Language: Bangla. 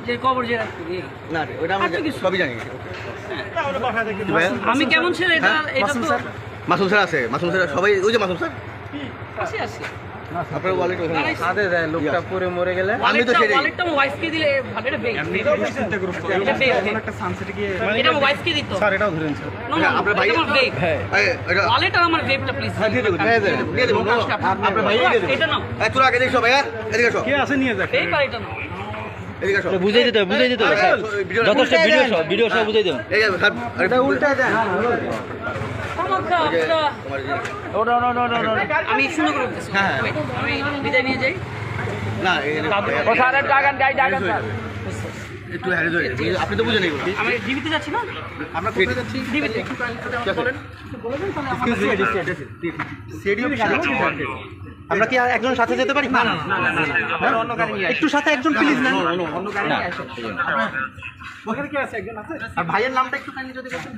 যে কবর যে রাখতে না ওটা আমরা সবই জানি। আমি কেমন ছিল এটা এটা তো মাসুম স্যার আছে, মাসুম স্যার সবাই ওই যে মাসুম স্যার আছে আছে আপনার ওয়ালেট ওখানে হাতে দেয় লোকটা পুরে মরে গেলে আমি তো সেটাই ওয়ালেটটা আমার ওয়াইফকে দিলে ভালো এটা বেক একটা সানসেটে গিয়ে এটা আমার ওয়াইফকে দিত স্যার এটাও ধরেন স্যার আপনার ভাই আমার বেক এটা ওয়ালেট আর আমার বেকটা প্লিজ দিয়ে দেবো আপনার ভাই এটা নাও তোরা আগে দেখো ভাইয়া এদিকে আসো কে আছে নিয়ে যাক বেক আর এটা নাও এদিকে আসো বুঝাই দিতে হবে স্যার যথেষ্ট ভিডিও সব বুঝাই দেবেন। এই স্যার এটা উল্টায় দেন আমাকে আমি সুন্দর করে বলতেছি আমি বিদায় নিয়ে যাই না ও স্যারের ডাগান গাই ডাগান একটু হ্যারে ধরে আপনি তো বুঝে নেই আমি ডিবিতে যাচ্ছি না আমরা কোথায় যাচ্ছি ডিবিতে বলেন আমরা কি একজন সাথে যেতে পারি? না না না অন্য গাড়ি নিয়ে একটু সাথে একজন প্লিজ না অন্য গাড়ি নিয়ে আসো। ওখানে কি আছে একজন আছে আর ভাইয়ের নামটা একটু কাইন্ডলি যদি বলতেন।